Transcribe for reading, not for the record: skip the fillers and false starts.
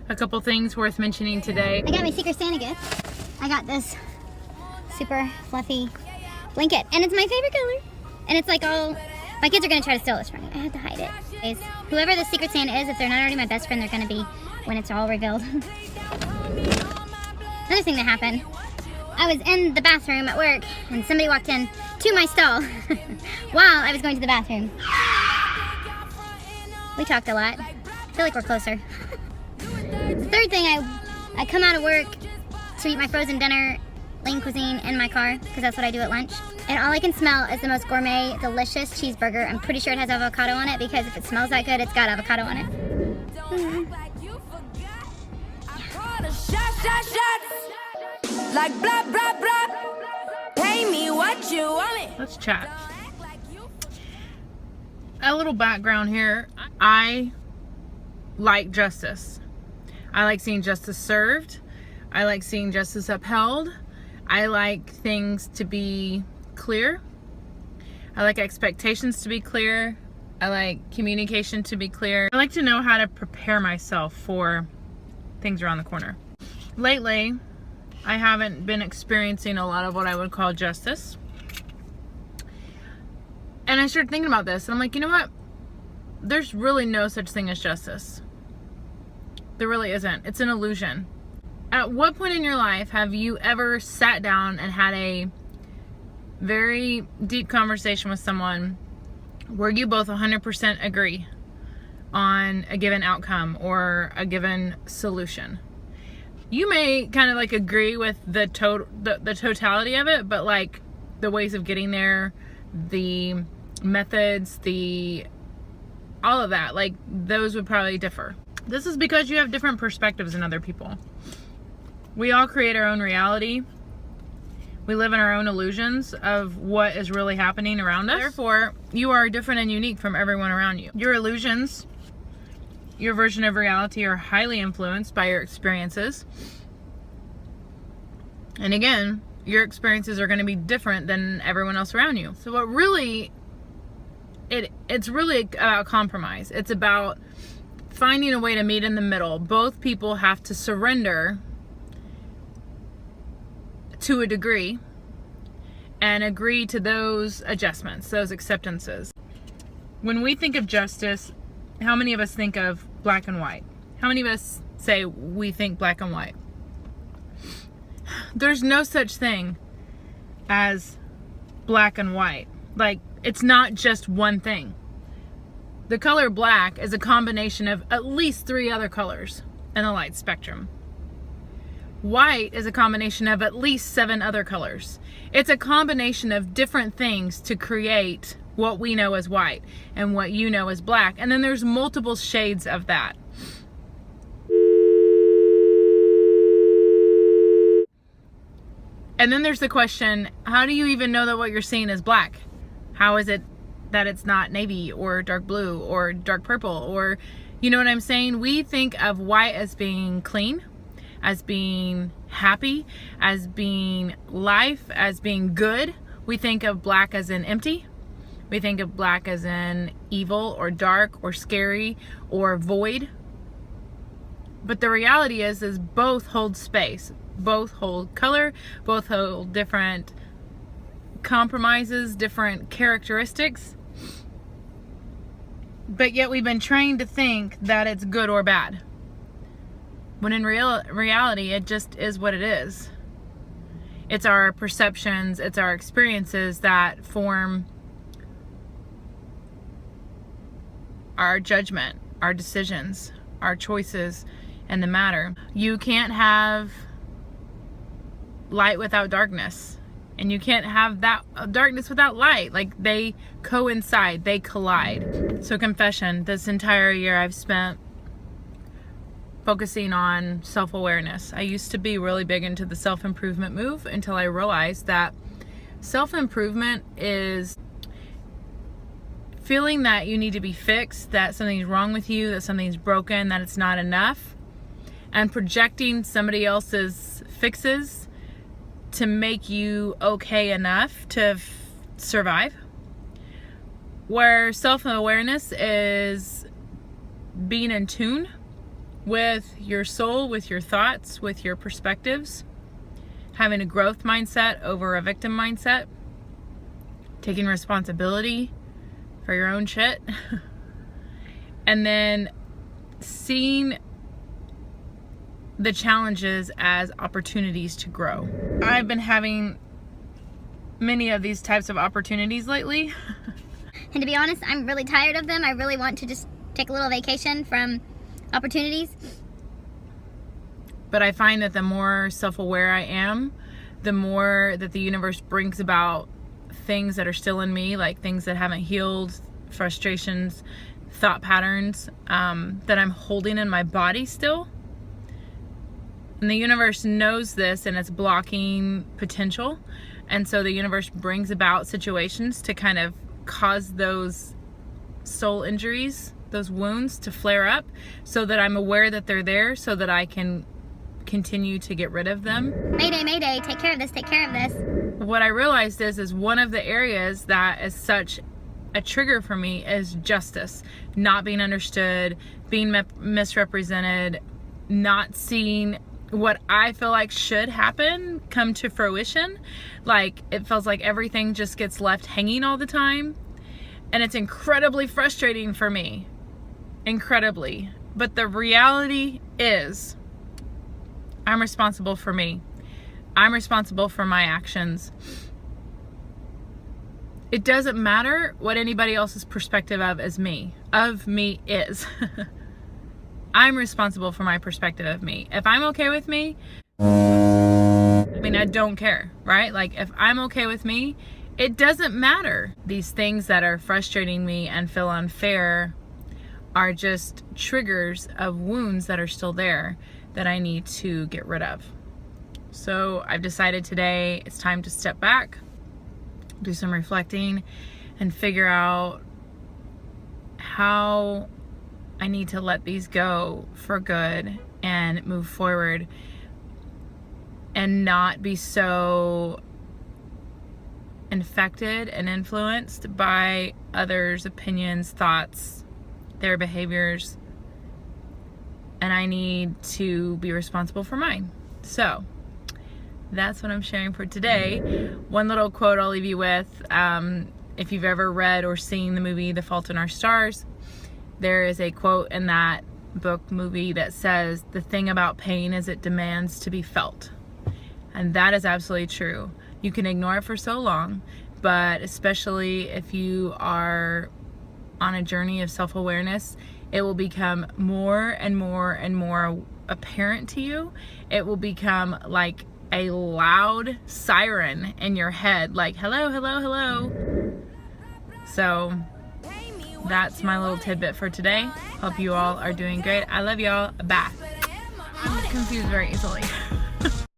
A couple things worth mentioning today. I got my Secret Santa gift. I got this super fluffy blanket, and it's my favorite color. And it's like all, my kids are gonna try to steal this from me. I have to hide it. Anyways, whoever the Secret Santa is, if they're not already my best friend, they're gonna be when it's all revealed. Another thing that happened, I was in the bathroom at work, and somebody walked in to my stall while I was going to the bathroom. We talked a lot. I feel like we're closer. The third thing, I come out of work to eat my frozen dinner, lean cuisine, in my car, because that's what I do at lunch. And all I can smell is the most gourmet, delicious cheeseburger. I'm pretty sure it has avocado on it, because if it smells that good, it's got avocado on it. Like blah blah blah. Pay me what you want. Let's chat. A little background here. I like justice. I like seeing justice served. I like seeing justice upheld. I like things to be clear. I like expectations to be clear. I like communication to be clear. I like to know how to prepare myself for things around the corner. Lately, I haven't been experiencing a lot of what I would call justice. And I started thinking about this, and I'm like, you know what? There's really no such thing as justice. There really isn't. It's an illusion. At what point in your life have you ever sat down and had a very deep conversation with someone where you both 100% agree on a given outcome or a given solution? You may kind of like agree with the totality of it, but like the ways of getting there, the methods, all of that, like those would probably differ. This is because you have different perspectives than other people. We all create our own reality. We live in our own illusions of what is really happening around us. Therefore, you are different and unique from everyone around you. Your illusions, your version of reality, are highly influenced by your experiences. And again, your experiences are going to be different than everyone else around you. So what really, it's really about compromise. It's about finding a way to meet in the middle. Both people have to surrender to a degree and agree to those adjustments, those acceptances. When we think of justice, how many of us think of black and white? How many of us say we think black and white? There's no such thing as black and white. Like, it's not just one thing. The color black is a combination of at least 3 other colors in the light spectrum. White is a combination of at least 7 other colors. It's a combination of different things to create what we know as white and what you know as black. And then there's multiple shades of that. And then there's the question, how do you even know that what you're seeing is black? How is it that it's not navy or dark blue or dark purple? Or, you know what I'm saying? We think of white as being clean, as being happy, as being life, as being good. We think of black as in empty. We think of black as in evil or dark or scary or void. But the reality is both hold space. Both hold color. Both hold different compromises, different characteristics. But yet we've been trained to think that it's good or bad. When in reality, it just is what it is. It's our perceptions, it's our experiences that form our judgment, our decisions, our choices in the matter. You can't have light without darkness, and you can't have that darkness without light. Like, they coincide, they collide. So confession, this entire year I've spent focusing on self-awareness. I used to be really big into the self-improvement move until I realized that self-improvement is feeling that you need to be fixed, that something's wrong with you, that something's broken, that it's not enough, and projecting somebody else's fixes to make you okay enough to survive. Where self-awareness is being in tune with your soul, with your thoughts, with your perspectives, having a growth mindset over a victim mindset, taking responsibility for your own shit, and then seeing the challenges as opportunities to grow. I've been having many of these types of opportunities lately. And to be honest, I'm really tired of them. I really want to just take a little vacation from opportunities. But I find that the more self-aware I am, the more that the universe brings about things that are still in me, like things that haven't healed, frustrations, thought patterns that I'm holding in my body still. And the universe knows this, and it's blocking potential. And so the universe brings about situations to kind of cause those soul injuries, those wounds to flare up, so that I'm aware that they're there, so that I can continue to get rid of them. Mayday, mayday, take care of this, take care of this. What I realized is one of the areas that is such a trigger for me is justice. Not being understood, being misrepresented, not seeing what I feel like should happen come to fruition. Like, it feels like everything just gets left hanging all the time. And it's incredibly frustrating for me. Incredibly. But the reality is, I'm responsible for me. I'm responsible for my actions. It doesn't matter what anybody else's perspective of me is. I'm responsible for my perspective of me. If I'm okay with me, I mean, I don't care, right? Like, if I'm okay with me, it doesn't matter. These things that are frustrating me and feel unfair are just triggers of wounds that are still there that I need to get rid of. So I've decided today it's time to step back, do some reflecting, and figure out how I need to let these go for good and move forward and not be so infected and influenced by others' opinions, thoughts, their behaviors. And I need to be responsible for mine. So that's what I'm sharing for today. One little quote I'll leave you with. If you've ever read or seen the movie The Fault in Our Stars, there is a quote in that movie that says, "The thing about pain is it demands to be felt." And that is absolutely true. You can ignore it for so long, but especially if you are on a journey of self-awareness, it will become more and more and more apparent to you. It will become like a loud siren in your head, like, hello, hello, hello. So that's my little tidbit for today. Hope you all are doing great. I love y'all. Bye. I'm confused very easily.